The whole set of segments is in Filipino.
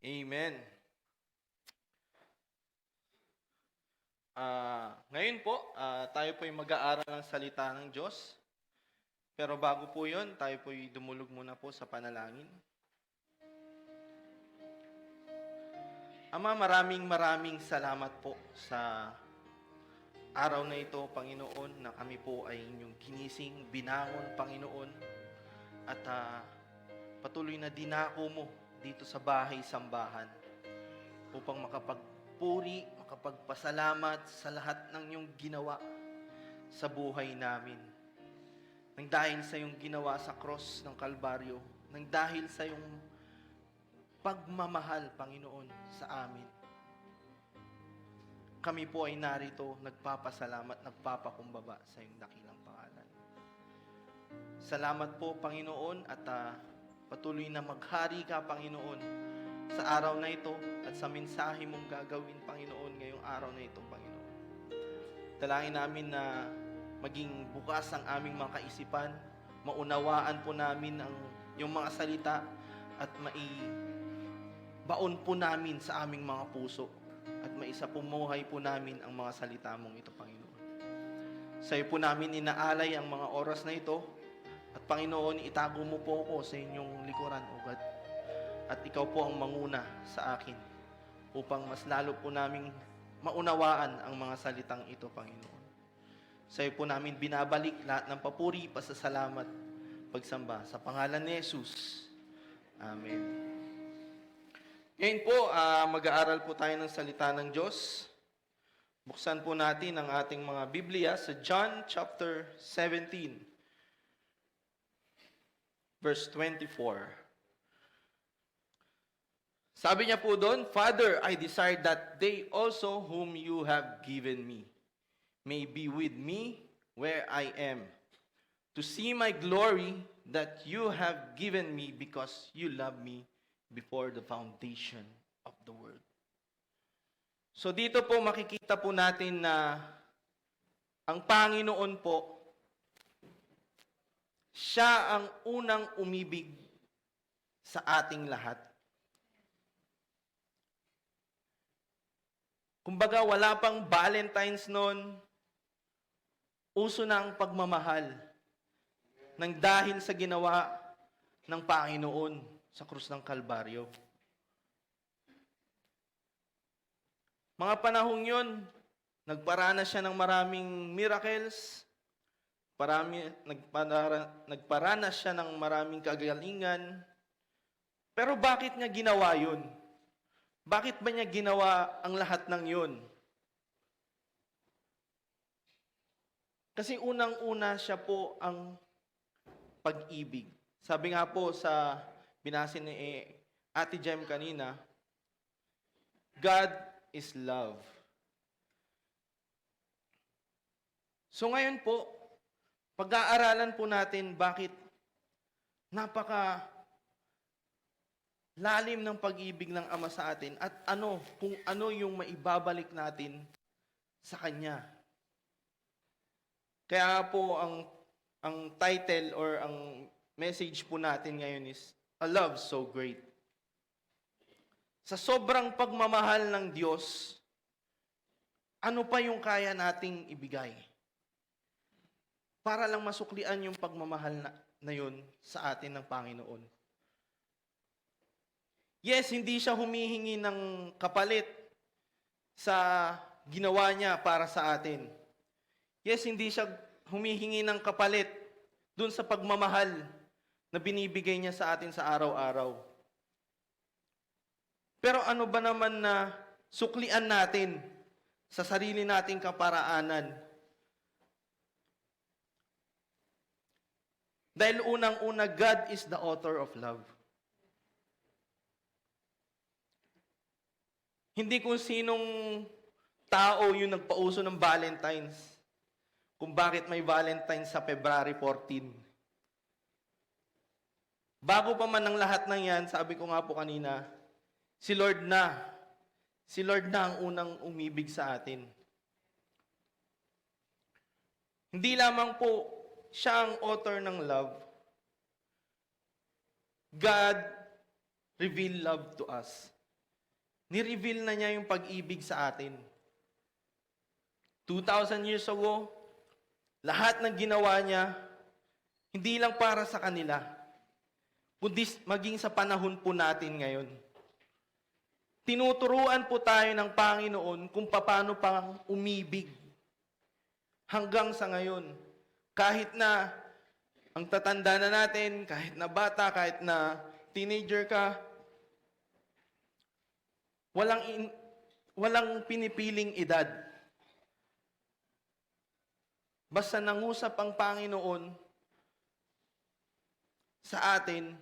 Amen. Ngayon po, tayo po ay mag-aaral ng salita ng Diyos. Pero bago po yun, tayo po ay dumulog muna po sa panalangin. Ama, maraming salamat po sa araw na ito, Panginoon, na kami po ay inyong ginising, binangon, Panginoon, at patuloy na dinako mo dito sa bahay-sambahan upang makapagpuri, makapagpasalamat sa lahat ng iyong ginawa sa buhay namin. Nang dahil sa iyong ginawa sa cross ng Kalbaryo, nang dahil sa iyong pagmamahal, Panginoon, sa amin. Kami po ay narito, nagpapasalamat, nagpapakumbaba sa iyong dakilang pangalan. Salamat po, Panginoon, at patuloy na maghari ka, Panginoon, sa araw na ito at sa mensahe mong gagawin, Panginoon, ngayong araw na ito, Panginoon. Dalangin namin na maging bukas ang aming mga kaisipan, maunawaan po namin ang yung mga salita at baon po namin sa aming mga puso at maisapumuhay po namin ang mga salita mong ito, Panginoon. Sa iyo po namin inaalay ang mga oras na ito at Panginoon, itago mo po ako sa inyong likuran, O God. At ikaw po ang manguna sa akin upang mas lalo po naming maunawaan ang mga salitang ito, Panginoon. Sa iyo po namin binabalik lahat ng papuri, pasasalamat, pagsamba sa pangalan ni Jesus. Amen. Ngayon po, mag-aaral po tayo ng salita ng Diyos. Buksan po natin ang ating mga Biblia sa John chapter 17, verse 24. Sabi niya po doon, Father, I desire that they also whom you have given me may be with me where I am, to see my glory that you have given me because you love me before the foundation of the world. So dito po makikita po natin na ang Panginoon po, siya ang unang umibig sa ating lahat. Kumbaga wala pang Valentine's noon, uso na ang pagmamahal nang dahil sa ginawa ng Panginoon sa krus ng Kalbaryo. Mga panahong yun, nagparanas siya ng maraming miracles, nagparanas siya ng maraming kagalingan. Pero bakit niya ginawa yun? Bakit ba niya ginawa ang lahat ng yun? Kasi unang-una siya po ang pag-ibig. Sabi nga po sa binasin ni Ate Jem kanina, God is love. So ngayon po, pag-aaralan po natin bakit napaka lalim ng pag-ibig ng Ama sa atin at kung ano yung maibabalik natin sa Kanya. Kaya po ang title or ang message po natin ngayon is A Love So Great. Sa sobrang pagmamahal ng Diyos, ano pa yung kaya nating ibigay? Para lang masuklian yung pagmamahal na yun sa atin ng Panginoon. Yes, hindi siya humihingi ng kapalit sa ginawa niya para sa atin. Yes, hindi siya humihingi ng kapalit dun sa pagmamahal na binibigay niya sa atin sa araw-araw. Pero ano ba naman na suklian natin sa sarili nating kaparaanan? Dahil unang-una, God is the author of love. Hindi kung sinong tao yung nagpauso ng Valentine's, kung bakit may Valentine's sa February 14. Bago pa man ang lahat ng yan, sabi ko nga po kanina, si Lord na ang unang umibig sa atin. Hindi lamang po siya ang author ng love. God revealed love to us. Ni-reveal na niya yung pag-ibig sa atin. 2,000 years ago, lahat ng ginawa niya, hindi lang para sa kanila, kundi maging sa panahon po natin ngayon. Tinuturuan po tayo ng Panginoon kung paano pang umibig. Hanggang sa ngayon, kahit na ang tatanda na natin, kahit na bata, kahit na teenager ka, walang pinipiling edad. Basta nangusap ang Panginoon sa atin,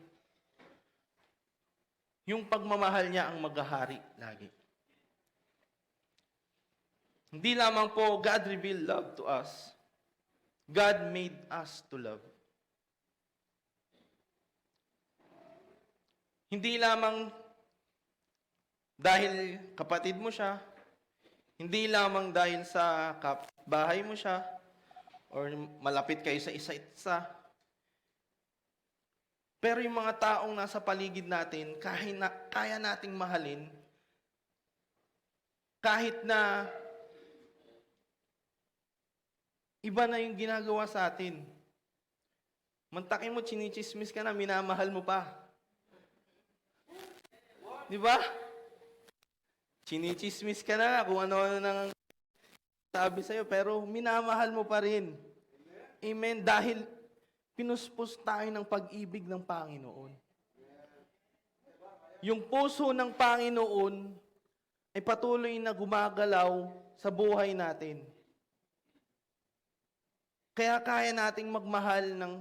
yung pagmamahal niya ang maghahari lagi. Hindi lamang po God revealed love to us. God made us to love. Hindi lamang dahil kapatid mo siya, hindi lamang dahil sa bahay mo siya, or malapit kayo sa isa't isa. Pero yung mga taong nasa paligid natin, kaya nating mahalin, kahit na iba na yung ginagawa sa atin. Mantakin mo, chinichismis ka na, minamahal mo pa. Di ba? Chinichismis ka na, kung ano-ano nang sabi sa'yo, pero minamahal mo pa rin. Amen? Dahil pinuspos tayo ng pag-ibig ng Panginoon. Yung puso ng Panginoon ay patuloy na gumagalaw sa buhay natin. Kaya kaya nating magmahal ng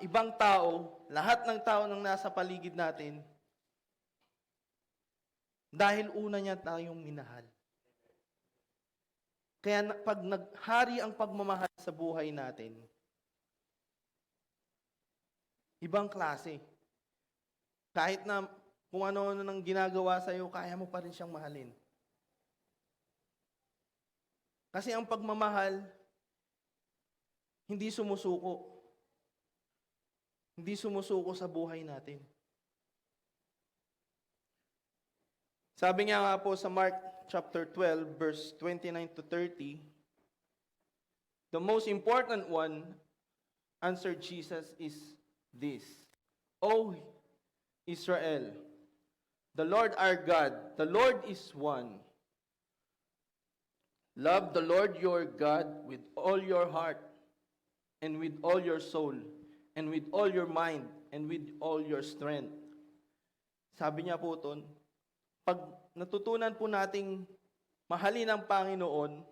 ibang tao, lahat ng tao nang nasa paligid natin, dahil una niya tayong minahal. Kaya pag naghari ang pagmamahal sa buhay natin, ibang klase. Kahit na kung ano-ano nang ginagawa sa'yo, kaya mo pa rin siyang mahalin. Kasi ang pagmamahal, hindi sumusuko. Hindi sumusuko sa buhay natin. Sabi niya nga po sa Mark chapter 12, verse 29 to 30, the most important one, answered Jesus, is this: O Israel, the Lord our God, the Lord is one. Love the Lord your God with all your heart, and with all your soul, and with all your mind, and with all your strength. Sabi niya po doon, pag natutunan po nating mahalin ang Panginoon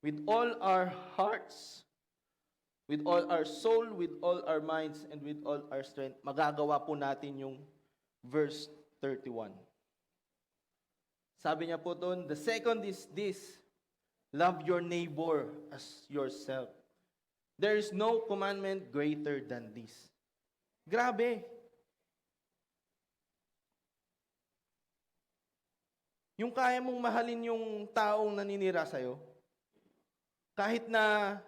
with all our hearts, with all our soul, with all our minds, and with all our strength, magagawa po natin yung verse 31. Sabi niya po doon, the second is this: love your neighbor as yourself. There is no commandment greater than this. Grabe. Yung kaya mong mahalin yung taong naninira sa'yo, kahit na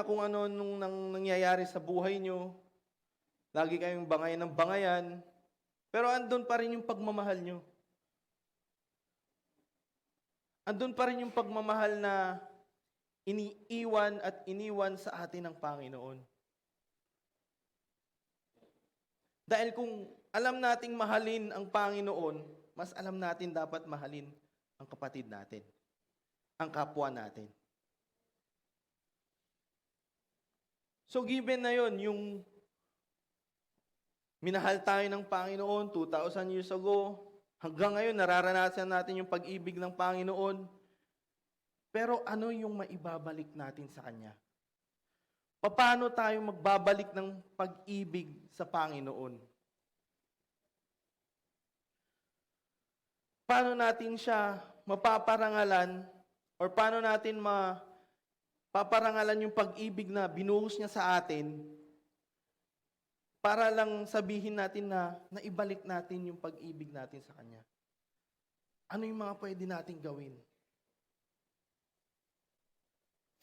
kung ano nung nangyayari sa buhay nyo, lagi kayong bangay ng bangayan, pero andun pa rin yung pagmamahal nyo. Andun pa rin yung pagmamahal na iniwan sa atin ng Panginoon. Dahil kung alam nating mahalin ang Panginoon, mas alam natin dapat mahalin ang kapatid natin, ang kapwa natin. So given na yon, yung minahal tayo ng Panginoon 2,000 years ago, hanggang ngayon nararanasan natin yung pag-ibig ng Panginoon. Pero ano yung maibabalik natin sa Kanya? Paano tayo magbabalik ng pag-ibig sa Panginoon? Paano natin siya mapaparangalan, or paano natin mapaparangalan yung pag-ibig na binuhos niya sa atin, para lang sabihin natin na naibalik natin yung pag-ibig natin sa Kanya? Ano yung mga pwede nating gawin?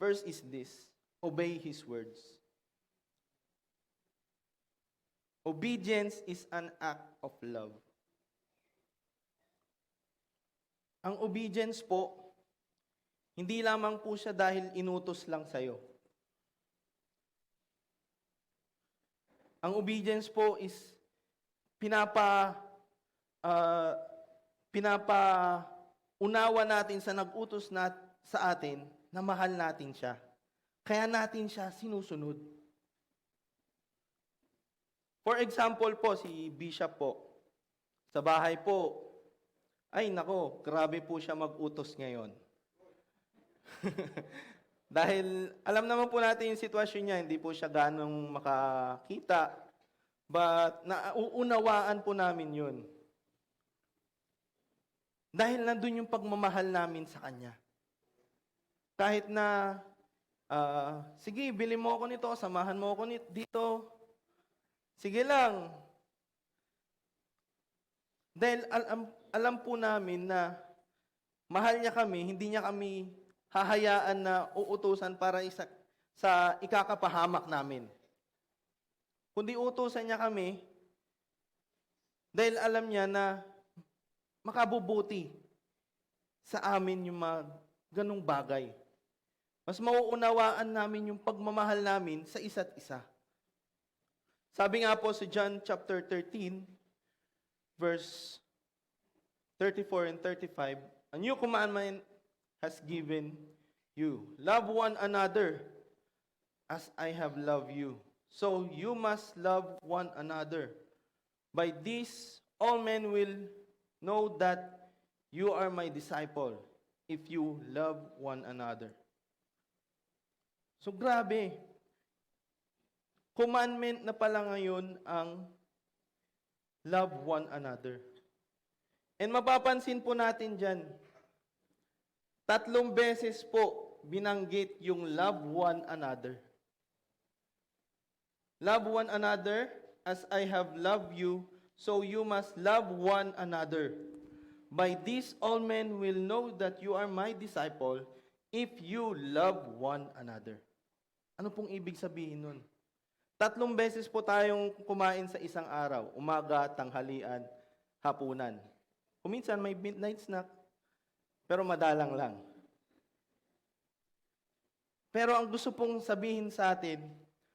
First is this: obey His words. Obedience is an act of love. Ang obedience po, hindi lamang po siya dahil inutos lang sa'yo. Ang obedience po is pinapa ah, pinapaunawa natin sa nag-utos sa atin na mahal natin siya. Kaya natin siya sinusunod. For example po, si Bishop po, sa bahay po, ay nako, grabe po siya mag-utos ngayon. Dahil alam naman po natin yung sitwasyon niya, hindi po siya ganong makakita, but nauunawaan po namin yun. Dahil nandun yung pagmamahal namin sa Kanya. Kahit na, sige, bili mo ako nito, samahan mo ako dito. Sige lang. Dahil alam po namin na mahal niya kami, hindi niya kami hahayaan na uutusan para sa ikakapahamak namin. Kundi utusan niya kami dahil alam niya na makabubuti sa amin yung mga ganong bagay. Mas mauunawaan namin yung pagmamahal namin sa isa't isa. Sabi nga po sa John chapter 13, verse 34 and 35, a new commandment has given you. Love one another as I have loved you. So you must love one another. By this, all men will know that you are my disciple if you love one another. So grabe. Commandment na pala ngayon ang love one another. And mapapansin po natin dyan, 3 beses po binanggit yung love one another. Love one another as I have loved you, so you must love one another. By this all men will know that you are my disciple if you love one another. Ano pong ibig sabihin nun? 3 beses po tayong kumain sa isang araw, umaga, tanghalian, hapunan. Kuminsan may midnight snack, pero madalang lang. Pero ang gusto pong sabihin sa atin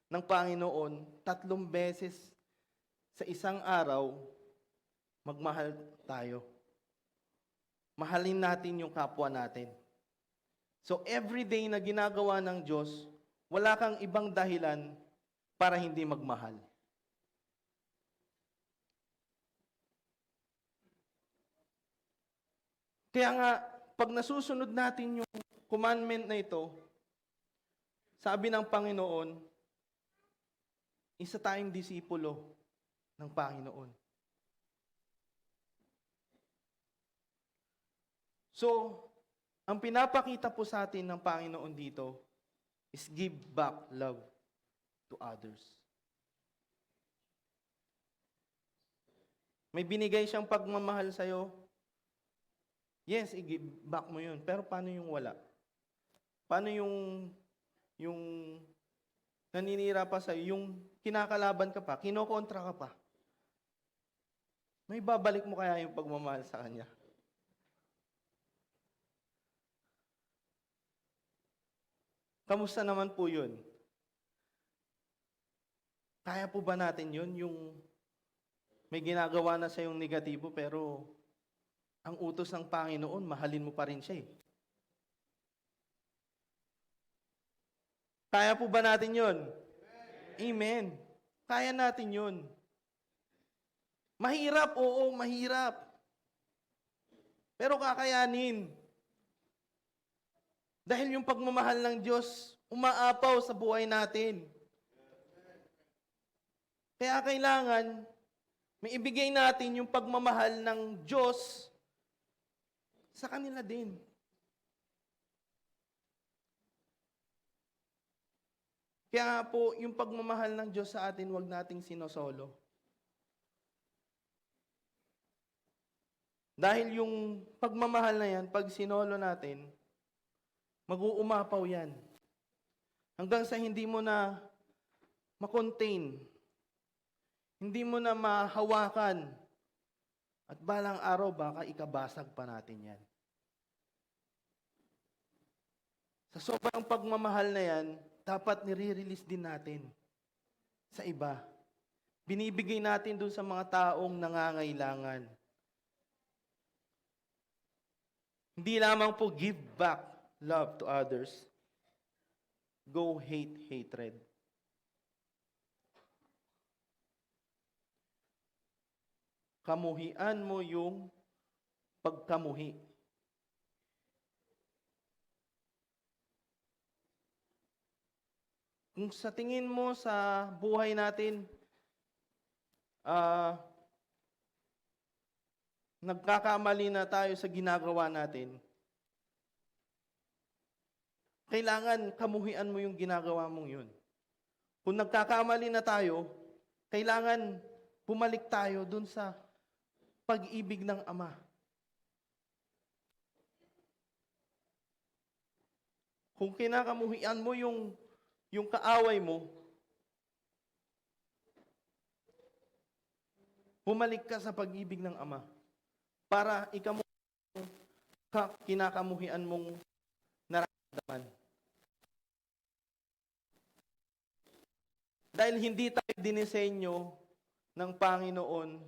ng Panginoon, 3 beses sa isang araw, magmahal tayo. Mahalin natin yung kapwa natin. So every day na ginagawa ng Diyos, wala kang ibang dahilan para hindi magmahal. Kaya nga, pag nasusunod natin yung commandment na ito, sabi ng Panginoon, isa tayong disipulo ng Panginoon. So, ang pinapakita po sa atin ng Panginoon dito is give back love to others. May binigay siyang pagmamahal sa'yo. Yes, i-give back mo yun. Pero paano yung wala? Paano yung naninira pa sa'yo, yung kinakalaban ka pa, kinokontra ka pa? May babalik mo kaya yung pagmamahal sa kanya? Kamusta naman po yun? Kaya po ba natin yun? Yung may ginagawa na sa yung negatibo, pero ang utos ng Panginoon, mahalin mo pa rin siya eh. Kaya po ba natin yun? Amen. Kaya natin yun. Mahirap, oo, mahirap. Pero kakayanin. Dahil yung pagmamahal ng Diyos, umaapaw sa buhay natin. Kaya kailangan, may ibigay natin yung pagmamahal ng Diyos sa kanila din. Kaya nga po, yung pagmamahal ng Diyos sa atin, huwag nating sinosolo. Dahil yung pagmamahal na yan, pag sinolo natin, mag-uumapaw yan. Hanggang sa hindi mo na makontain, hindi mo na mahawakan, at balang araw baka ikabasag pa natin yan. Sa sobrang pagmamahal na yan, dapat nire-release din natin sa iba. Binibigay natin dun sa mga taong nangangailangan. Hindi lamang po give back love to others. Go hate hatred. Kamuhian mo yung pagkamuhi. Kung sa tingin mo sa buhay natin, nagkakamali na tayo sa ginagawa natin, kailangan kamuhian mo yung ginagawa mong yun. Kung nagkakamali na tayo, kailangan bumalik tayo dun sa pag-ibig ng Ama. Kung kinakamuhian mo yung kaaway mo, bumalik ka sa pag-ibig ng Ama para ikaw kinakamuhian mong nararamdaman. Dahil hindi tayo dinisenyo ng Panginoon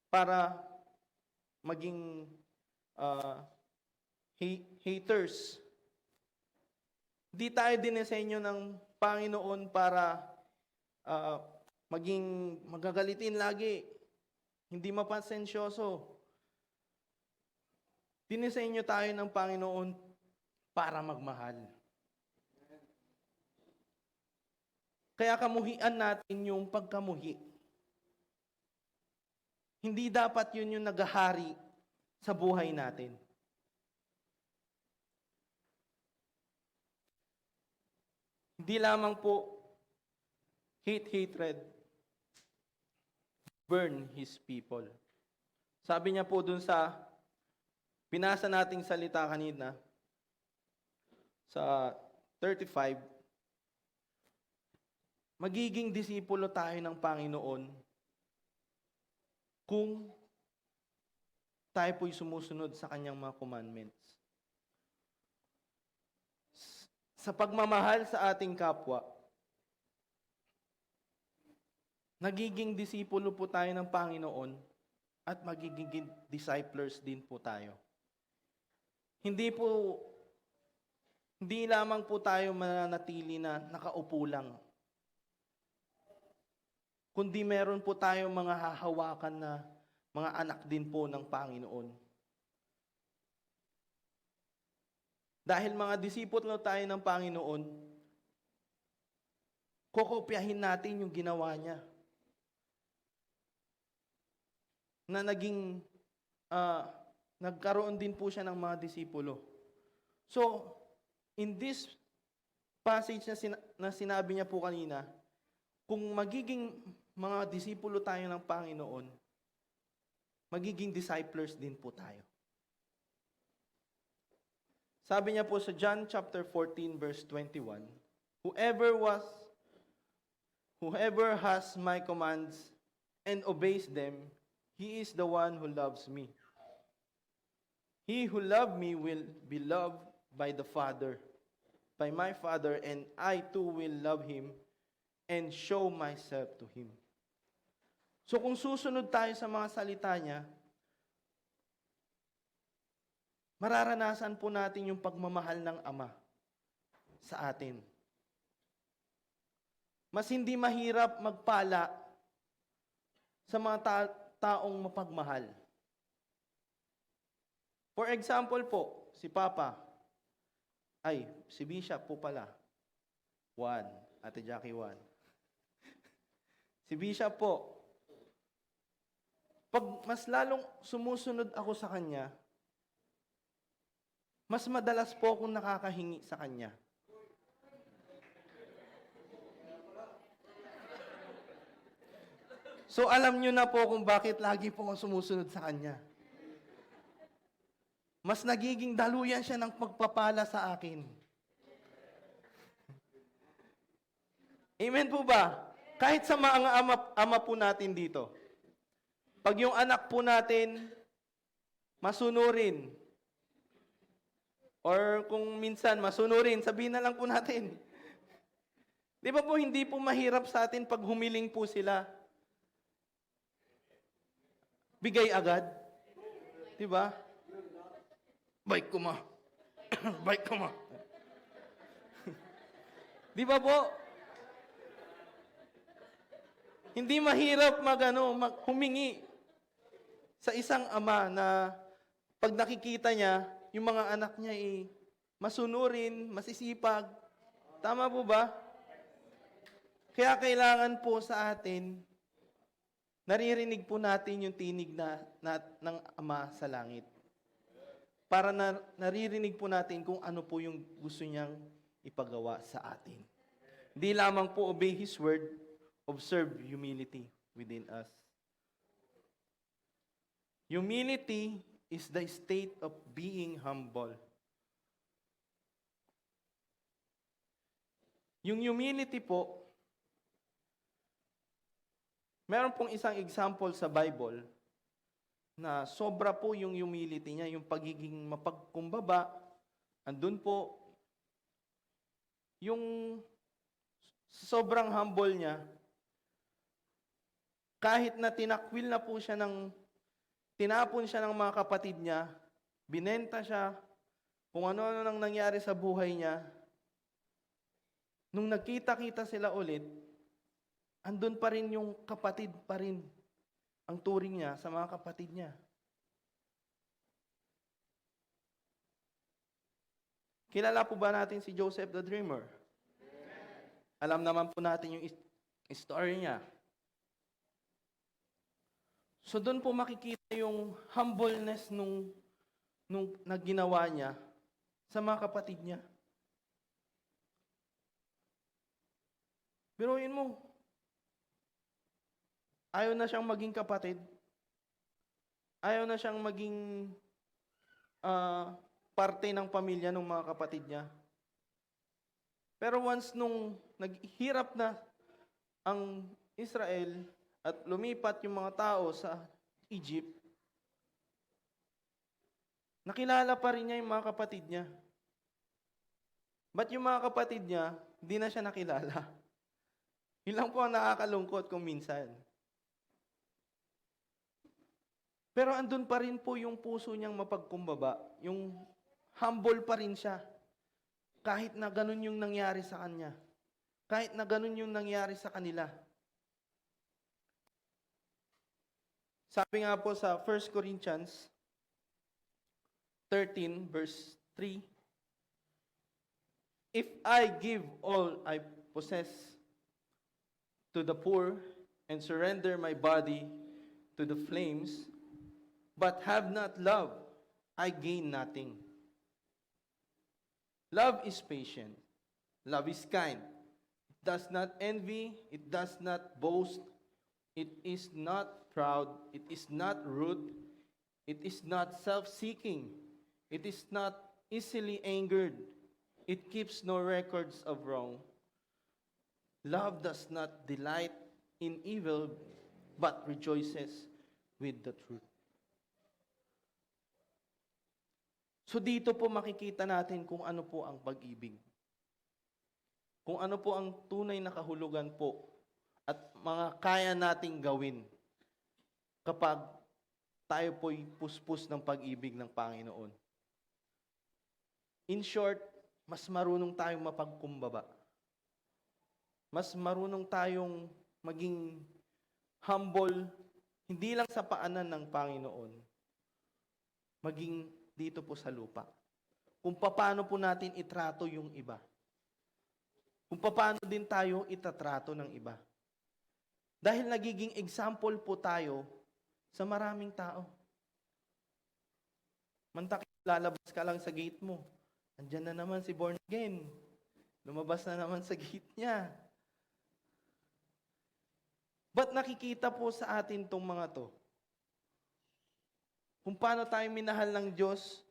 para maging haters. Hindi tayo dinisenyo ng Panginoon para maging magagalitin lagi, hindi mapasensyoso. Dinisenyo tayo ng Panginoon para magmahal. Kaya kamuhian natin yung pagkamuhi. Hindi dapat yun yung naghahari sa buhay natin. Hindi lamang po hate hatred, burn His people. Sabi niya po dun sa binasa nating salita kanina, sa 35, magiging disipulo tayo ng Panginoon kung tayo po'y sumusunod sa Kanyang mga commandments. Sa pagmamahal sa ating kapwa, nagiging disipulo po tayo ng Panginoon at magiging disciples din po tayo. Hindi lamang po tayo mananatili na nakaupo lang, kundi meron po tayong mga hahawakan na mga anak din po ng Panginoon. Dahil mga disipulo tayo ng Panginoon, kokopyahin natin yung ginawa niya. Na nagkaroon din po siya ng mga disipulo. So, in this passage na sinabi niya po kanina, kung magiging mga disipulo tayo ng Panginoon, magiging disciples din po tayo. Sabi niya po sa John chapter 14 verse 21, Whoever has my commands and obeys them, he is the one who loves me. He who loves me will be loved by my Father, and I too will love him and show myself to him. So kung susunod tayo sa mga salita niya, mararanasan po natin yung pagmamahal ng Ama sa atin. Mas hindi mahirap magpala sa mga taong mapagmahal. For example po, si Bishop po pala. Ate Jackie 1. Si Bishop po, pag mas lalong sumusunod ako sa kanya, mas madalas po akong nakakahingi sa kanya. So alam nyo na po kung bakit lagi po akong sumusunod sa kanya. Mas nagiging daluyan siya ng pagpapala sa akin. Amen po ba? Kahit sa mga ama po natin dito, pag yung anak po natin masunurin, Or kung minsan masunurin, sabihin na lang po natin. Di ba po, hindi po mahirap sa atin pag humiling po sila. Bigay agad. Di ba? Bike ko ma. Bike ko ma. Di ba po? Hindi mahirap humingi sa isang ama na pag nakikita niya, yung mga anak niya masunurin, masisipag. Tama po ba? Kaya kailangan po sa atin, naririnig po natin yung tinig ng Ama sa langit. Para naririnig po natin kung ano po yung gusto niyang ipagawa sa atin. Hindi lamang po obey His word, observe humility within us. Humility is the state of being humble. Yung humility po, meron pong isang example sa Bible na sobra po yung humility niya, yung pagiging mapagkumbaba, andun po, yung sobrang humble niya, kahit na tinakwil na po siya tinapon siya ng mga kapatid niya, binenta siya, kung ano-ano nang nangyari sa buhay niya, nung nagkita-kita sila ulit, andun pa rin yung kapatid pa rin ang turing niya sa mga kapatid niya. Kilala po ba natin si Joseph the Dreamer? Alam naman po natin yung story niya. So doon po makikita yung humbleness nung nagginawa niya sa mga kapatid niya. Biruin mo, ayaw na siyang maging kapatid. Ayaw na siyang maging parte ng pamilya ng mga kapatid niya. Pero once nung naghirap na ang Israel at lumipat yung mga tao sa Egypt, nakilala pa rin niya yung mga kapatid niya. But yung mga kapatid niya, hindi na siya nakilala. Yun lang po ang nakakalungkot kung minsan. Pero andun pa rin po yung puso niyang mapagkumbaba. Yung humble pa rin siya. Kahit na ganun yung nangyari sa kanya. Kahit na ganun yung nangyari sa kanila. Sabi nga po sa 1 Corinthians 13 verse 3, if I give all I possess to the poor and surrender my body to the flames, but have not love, I gain nothing. Love is patient. Love is kind. It does not envy. It does not boast. It is not proud. It is not rude. It is not self-seeking. It is not easily angered. It keeps no records of wrong. Love does not delight in evil, but rejoices with the truth. So dito po makikita natin kung ano po ang pag-ibig. Kung ano po ang tunay na kahulugan po at mga kaya nating gawin kapag tayo po'y puspos ng pag-ibig ng Panginoon. In short, mas marunong tayong mapagkumbaba. Mas marunong tayong maging humble, hindi lang sa paanan ng Panginoon, maging dito po sa lupa. Kung paano po natin itrato yung iba. Kung paano din tayo itatrato ng iba. Dahil nagiging example po tayo sa maraming tao. Mantakit, lalabas ka lang sa gate mo. Andyan na naman si born again. Lumabas na naman sa gate niya. Ba't nakikita po sa atin tong mga to? Kung paano tayo minahal ng Diyos,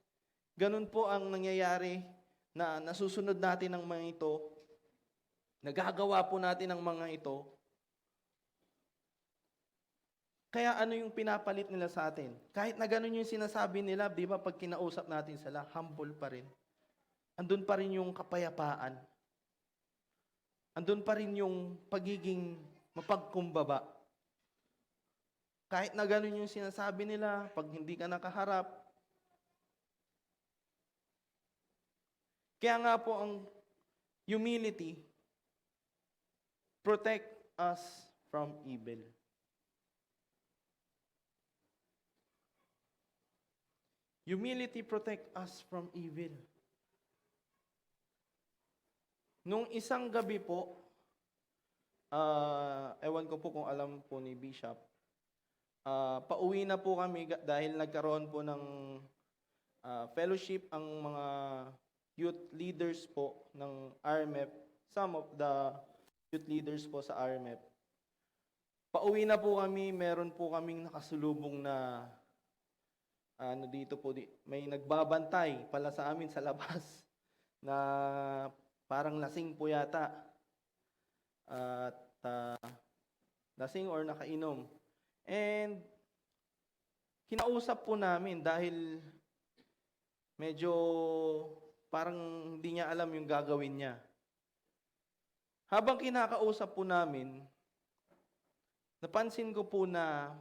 ganun po ang nangyayari na nasusunod natin ang mga ito, nagagawa po natin ang mga ito. Kaya ano yung pinapalit nila sa atin? Kahit na ganun yung sinasabi nila, di ba, pag kinausap natin sila, humble pa rin. andun pa rin yung kapayapaan. Andun pa rin yung pagiging mapagkumbaba. Kahit na ganun yung sinasabi nila, pag hindi ka nakaharap. Kaya nga po ang humility protect us from evil. Humility protect us from evil. Nung isang gabi po, ewan ko po kung alam po ni Bishop, pauwi na po kami dahil nagkaroon po ng fellowship ang mga youth leaders po ng RMF, some of the youth leaders po sa RMF. Pauwi na po kami, meron po kaming nakasulubong na dito po, may nagbabantay pala sa amin sa labas na parang lasing po yata. At lasing or nakainom. And kinausap po namin dahil medyo parang hindi niya alam yung gagawin niya. Habang kinakausap po namin, napansin ko po na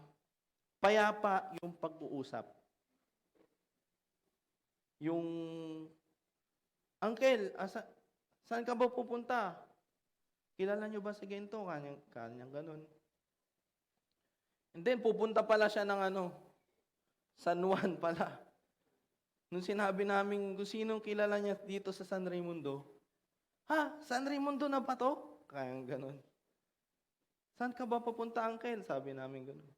payapa yung pag-uusap. Yung, Uncle, saan ka ba pupunta? Kilala niyo ba si Gento? Kanyang ganun. And then, pupunta pala siya ng San Juan pala. Nung sinabi namin kung sinong kilala niya dito sa San Raimundo, San Raimundo na ba to? Kanyang ganun. Saan ka ba pupunta, Uncle? Sabi namin ganun.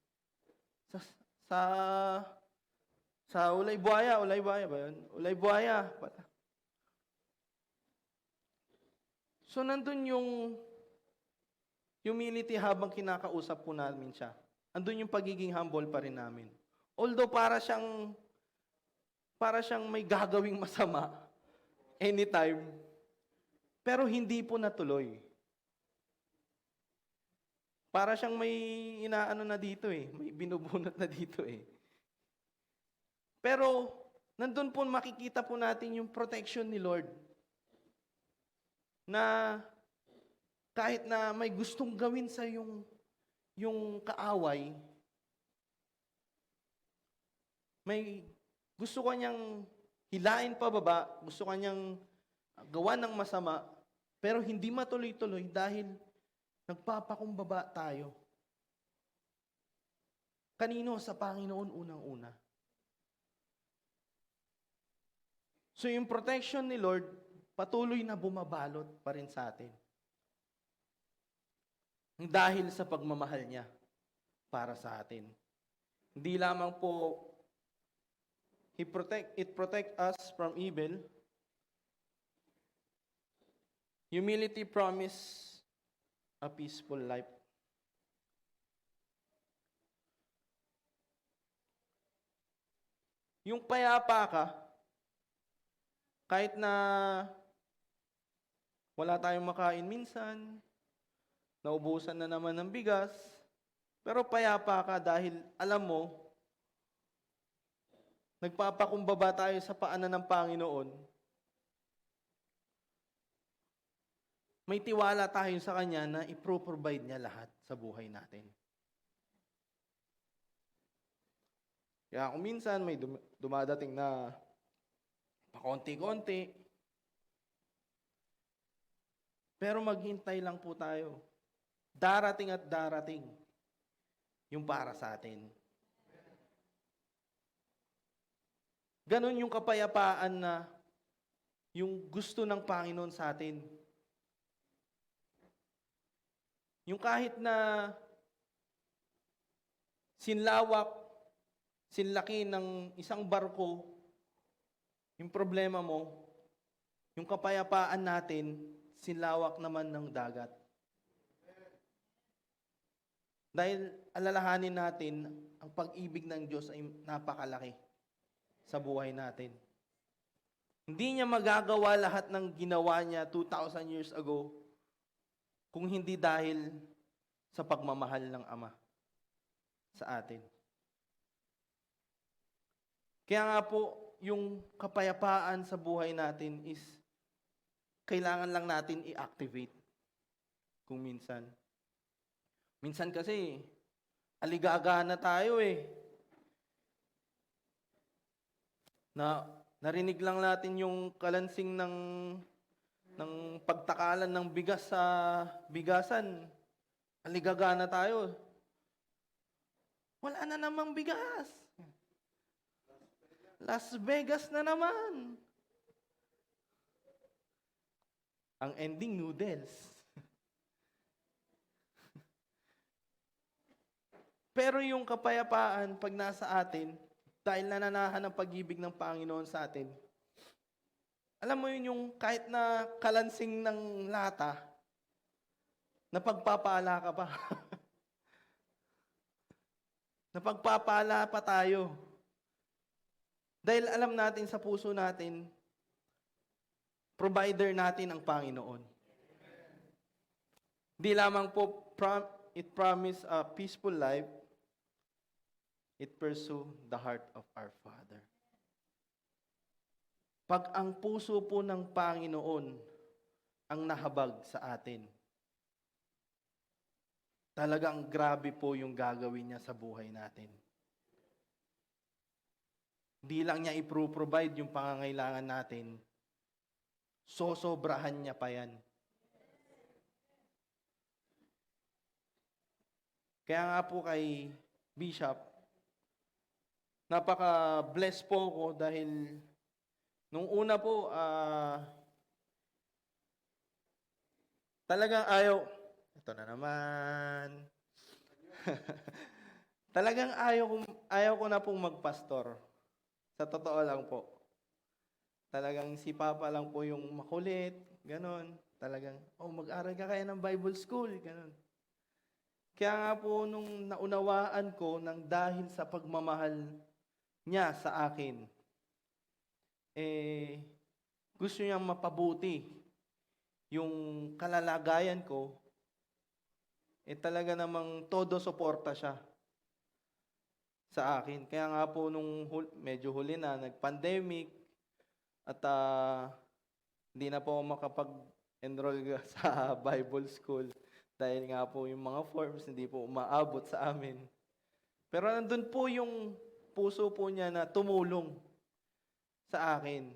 Sa Ulay Buhaya ba yun? Ulay Buhaya pala. So, nandun yung humility habang kinakausap po namin siya. Andun yung pagiging humble pa rin namin. Although para siyang may gagawing masama anytime, pero hindi po natuloy. Para siyang may inaano na dito may binubunot na dito Pero, nandun po makikita po natin yung protection ni Lord. Na kahit na may gustong gawin sa yung kaaway, may gusto kanyang hilain pababa, gusto kanyang gawa ng masama, pero hindi matuloy-tuloy dahil nagpapakumbaba tayo. Kanino? Sa Panginoon unang-una. So yung protection ni Lord, patuloy na bumabalot pa rin sa atin. Dahil sa pagmamahal niya para sa atin. Hindi lamang po it protect us from evil. Humility promise a peaceful life. Yung payapa ka, kahit na wala tayong makain minsan, naubusan na naman ng bigas, pero payapa ka dahil alam mo, nagpapakumbaba tayo sa paanan ng Panginoon, may tiwala tayo sa Kanya na i-provide niya lahat sa buhay natin. Kaya kung minsan may dumadating na pakonti-konti, pero maghintay lang po tayo. Darating at darating yung para sa atin. Ganon yung kapayapaan na yung gusto ng Panginoon sa atin. Yung kahit na sinlaki ng isang barko, yung problema mo, yung kapayapaan natin, sinlawak naman ng dagat. Dahil alalahanin natin, ang pag-ibig ng Diyos ay napakalaki sa buhay natin. Hindi niya magagawa lahat ng ginawa niya 2,000 years ago kung hindi dahil sa pagmamahal ng Ama sa atin. Kaya nga po, yung kapayapaan sa buhay natin is kailangan lang natin i-activate kung minsan. Minsan kasi, aligaga na tayo eh. Narinig lang natin yung kalansing ng pagtakalan ng bigas sa bigasan. Aligaga na tayo. Wala na namang bigas. Las Vegas na naman. Ang ending, noodles. Pero yung kapayapaan, pag nasa atin, dahil nananahan ng pag-ibig ng Panginoon sa atin, alam mo yun yung kahit na kalansing ng lata, napagpapala ka pa. Napagpapala pa tayo. Dahil alam natin sa puso natin, provider natin ang Panginoon. Di lamang po it promise a peaceful life, it pursue the heart of our Father. Pag ang puso po ng Panginoon ang nahabag sa atin, talagang grabe po yung gagawin niya sa buhay natin. Di lang niya i-provide yung pangangailangan natin, sosobrahan niya pa yan. Kaya nga po kay Bishop, napaka-bless po ko dahil nung una po, talagang ito na naman. Talagang ayaw ko na pong magpastor. Sa totoo lang po. Talagang si Papa lang po yung makulit, ganon. Talagang, mag-aral ka kaya ng Bible school, ganon. Kaya nga po nung naunawaan ko nang dahil sa pagmamahal niya sa akin, gusto niyang mapabuti yung kalalagayan ko, talaga namang todo suporta siya sa akin. Kaya nga po nung medyo huli na, nag-pandemic, at hindi na po ako makapag-enroll sa Bible school dahil nga po yung mga forms hindi po umaabot sa amin. Pero nandun po yung puso po niya na tumulong sa akin.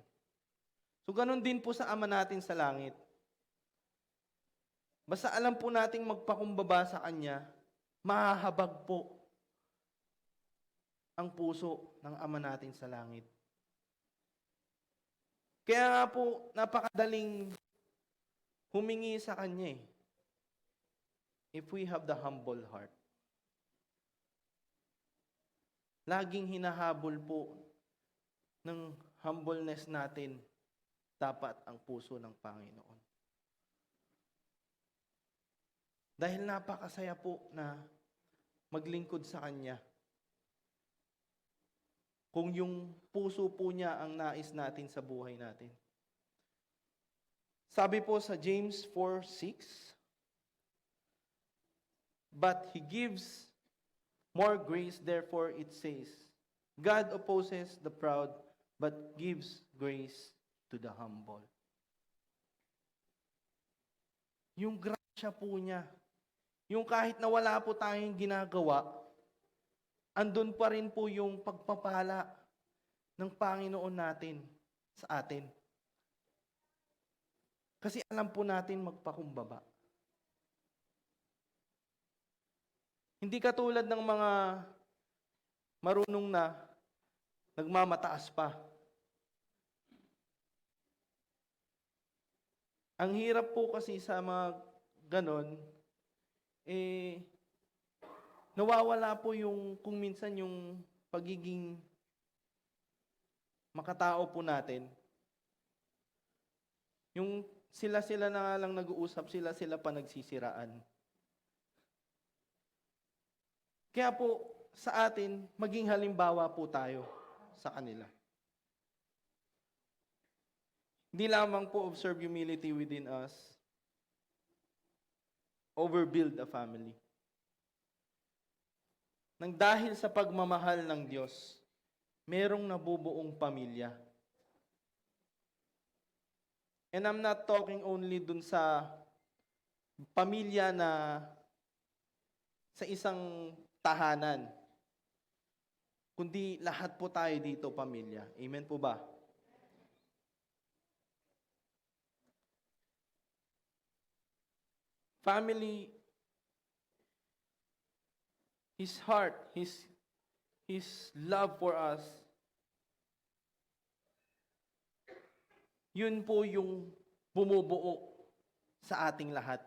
So ganun din po sa Ama natin sa langit. Basta alam po nating magpakumbaba sa Kanya, mahahabag po ang puso ng Ama natin sa langit. Kaya nga po, napakadaling humingi sa Kanya if we have the humble heart. Laging hinahabol po ng humbleness natin dapat ang puso ng Panginoon. Dahil napakasaya po na maglingkod sa Kanya. Kung yung puso po niya ang nais natin sa buhay natin. Sabi po sa James 4:6, but He gives more grace, therefore it says, God opposes the proud, but gives grace to the humble. Yung grasya po niya, yung kahit na wala po tayong ginagawa, andun pa rin po yung pagpapala ng Panginoon natin sa atin. Kasi alam po natin magpakumbaba. Hindi katulad ng mga marunong na nagmamataas pa. Ang hirap po kasi sa mga ganon, nawawala po yung, kung minsan yung pagiging makatao po natin. Yung sila-sila na lang nag-uusap, sila-sila pa nagsisiraan. Kaya po, sa atin, maging halimbawa po tayo sa kanila. Hindi lamang po observe humility within us, overbuild a family. Nang dahil sa pagmamahal ng Diyos, merong nabubuong pamilya. And I'm not talking only dun sa pamilya na sa isang tahanan, kundi lahat po tayo dito pamilya. Amen po ba? Family, His heart, His love for us, yun po yung bumubuo sa ating lahat.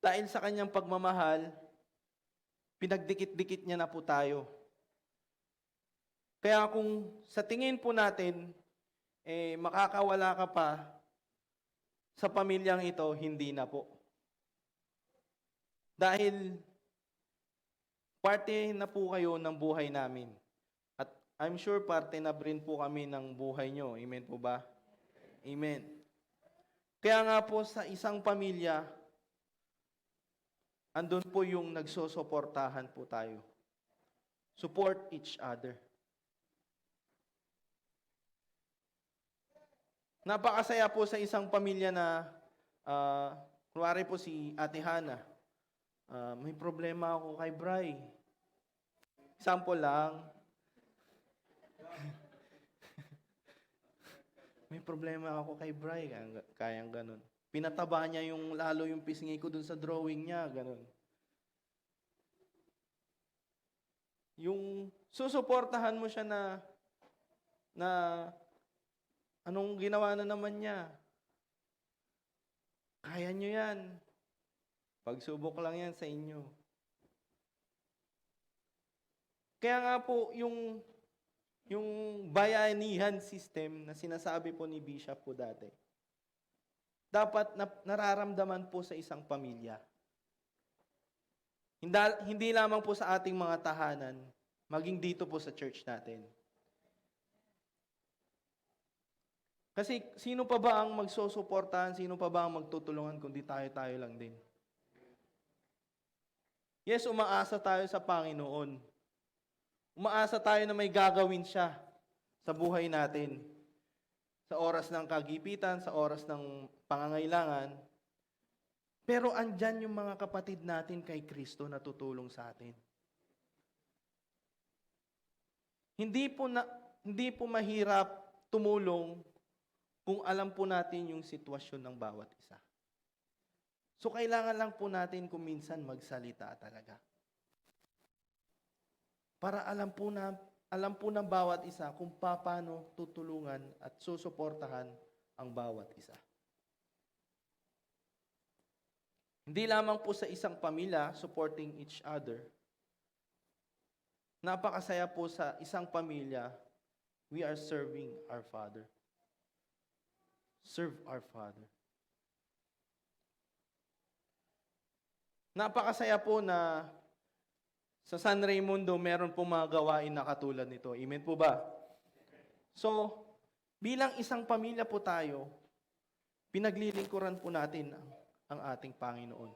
Dahil sa kanyang pagmamahal, pinagdikit-dikit niya na po tayo. Kaya kung sa tingin po natin, makakawala ka pa sa pamilyang ito, hindi na po. Dahil parte na po kayo ng buhay namin. At I'm sure parte na rin po kami ng buhay nyo. Amen po ba? Amen. Kaya nga po sa isang pamilya, andun po yung nagsosuportahan po tayo. Support each other. Napakasaya po sa isang pamilya na, kunwari po si Ate Hana, may problema ako kay Bray. Sample lang. May problema ako kay Bray, kayang ganun. Pinataba niya lalo yung pisngi ko dun sa drawing niya, ganun. Yung susuportahan mo siya na anong ginawa na naman niya? Kaya nyo yan. Pagsubok lang yan sa inyo. Kaya nga po, yung bayanihan system na sinasabi po ni Bishop po dati, dapat nararamdaman po sa isang pamilya. Hindi lamang po sa ating mga tahanan, maging dito po sa church natin. Kasi sino pa ba ang magsusuportahan, sino pa ba ang magtutulungan kundi tayo-tayo lang din. Yes, umaasa tayo sa Panginoon. Umaasa tayo na may gagawin siya sa buhay natin. Sa oras ng kagipitan, sa oras ng pangangailangan. Pero andyan yung mga kapatid natin kay Kristo na tutulong sa atin. Hindi po mahirap tumulong kung alam po natin yung sitwasyon ng bawat isa. So kailangan lang po natin kung minsan magsalita talaga. Para alam po ng bawat isa kung paano tutulungan at susuportahan ang bawat isa. Hindi lamang po sa isang pamilya supporting each other. Napakasaya po sa isang pamilya, we are serving our Father. Serve our Father. Napakasaya po na sa San Raimundo meron po mga gawain na katulad nito. Amen po ba? So, bilang isang pamilya po tayo, pinaglilingkuran po natin ang ating Panginoon.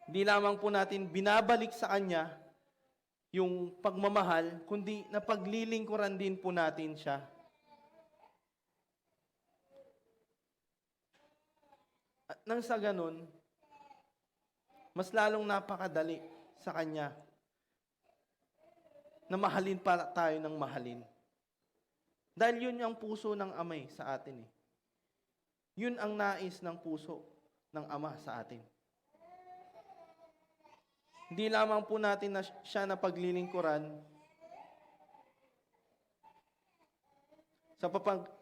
Hindi lamang po natin binabalik sa Kanya yung pagmamahal, kundi napaglilingkuran din po natin siya. At nang sa ganun, mas lalong napakadali sa Kanya na mahalin pa tayo ng mahalin. Dahil yun ang puso ng Ama sa atin. Yun ang nais ng puso ng Ama sa atin. Hindi lamang po natin na siya na paglilingkuran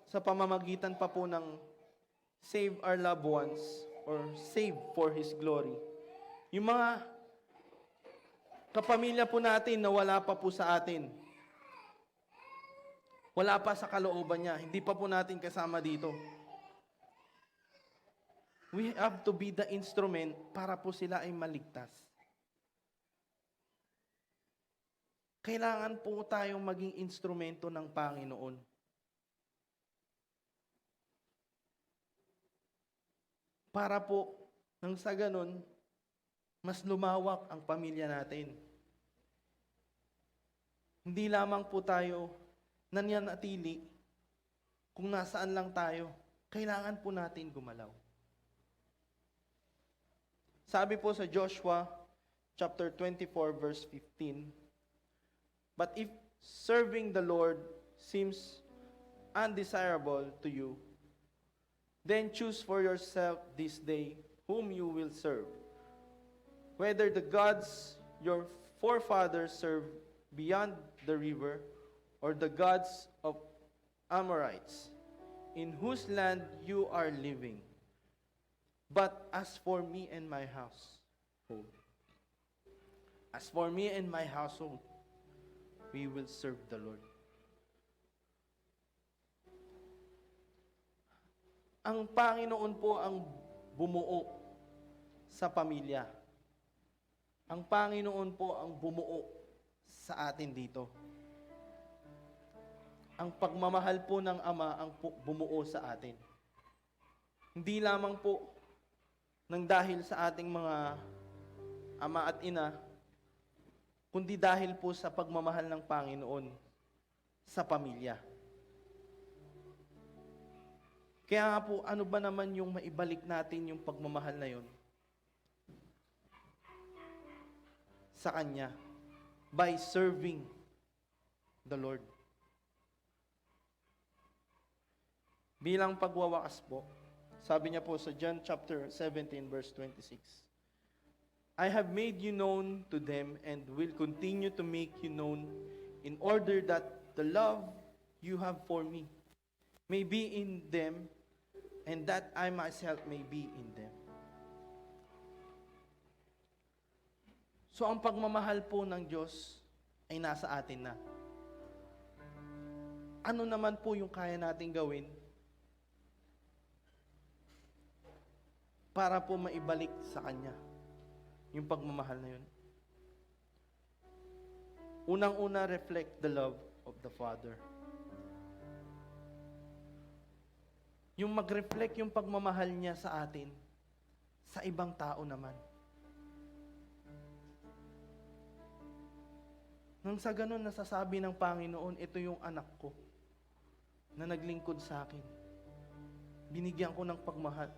sa pamamagitan pa po ng save our loved ones or save for His glory. Yung mga kapamilya po natin na wala pa po sa atin, wala pa sa kalooban niya, hindi pa po natin kasama dito. We have to be the instrument para po sila ay maligtas. Kailangan po tayong maging instrumento ng Panginoon. Para po, nang sa ganun, mas lumawak ang pamilya natin. Hindi lamang po tayo nananatili kung nasaan lang tayo. Kailangan po natin gumalaw. Sabi po sa Joshua chapter 24 verse 15, "But if serving the Lord seems undesirable to you, then choose for yourself this day whom you will serve, whether the gods your forefathers served beyond the river, or the gods of Amorites, in whose land you are living. But as for me and my household, we will serve the Lord." Ang Panginoon po ang bumuo sa pamilya. Ang Panginoon po ang bumuo sa atin dito. Ang pagmamahal po ng Ama ang bumuo sa atin. Hindi lamang po nang dahil sa ating mga ama at ina, kundi dahil po sa pagmamahal ng Panginoon sa pamilya. Kaya nga po, ano ba naman yung maibalik natin yung pagmamahal na yun? Sa Kanya. By serving the Lord. Bilang pagwawakas po, sabi niya po sa John chapter 17 verse 26, "I have made you known to them and will continue to make you known in order that the love you have for me may be in them and that I myself may be in them." So ang pagmamahal po ng Diyos ay nasa atin na. Ano naman po yung kaya nating gawin para po maibalik sa Kanya yung pagmamahal na yun? Unang-una, reflect the love of the Father. Yung mag-reflect yung pagmamahal niya sa atin, sa ibang tao naman. Nang sa ganun, nasasabi ng Panginoon, ito yung anak ko na naglingkod sa akin. Binigyan ko ng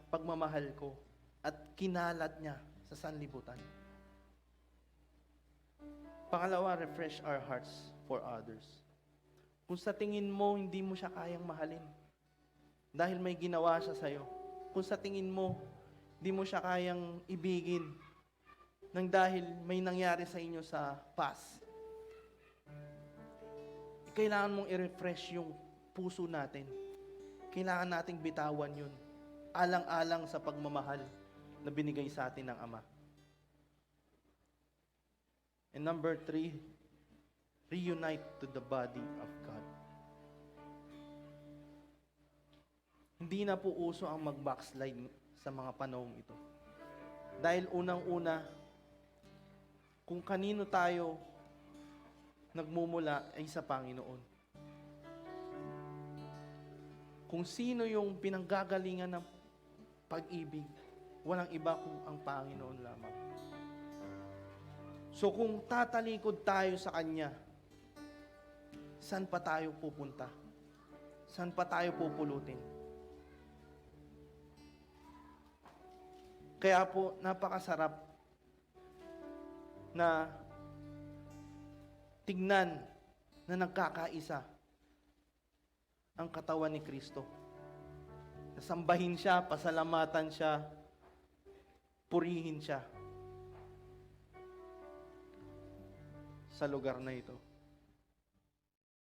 pagmamahal ko at kinalat niya sa sanlibutan. Pangalawa, refresh our hearts for others. Kung sa tingin mo, hindi mo siya kayang mahalin dahil may ginawa siya sa'yo. Kung sa tingin mo, hindi mo siya kayang ibigin nang dahil may nangyari sa inyo sa past, kailangan mong i-refresh yung puso natin. Kailangan nating bitawan yun. Alang-alang sa pagmamahal na binigay sa atin ng Ama. And number 3, reunite to the body of God. Hindi na po uso ang mag-backslide sa mga panahong ito. Dahil unang-una, kung kanino tayo nagmumula ay sa Panginoon. Kung sino yung pinanggagalingan ng pag-ibig, walang iba kung ang Panginoon lamang. So kung tatalikod tayo sa Kanya, saan pa tayo pupunta? Saan pa tayo pupulutin? Kaya po, napakasarap na tignan na nagkakaisa ang katawan ni Kristo. Nasambahin siya, pasalamatan siya, purihin siya sa lugar na ito.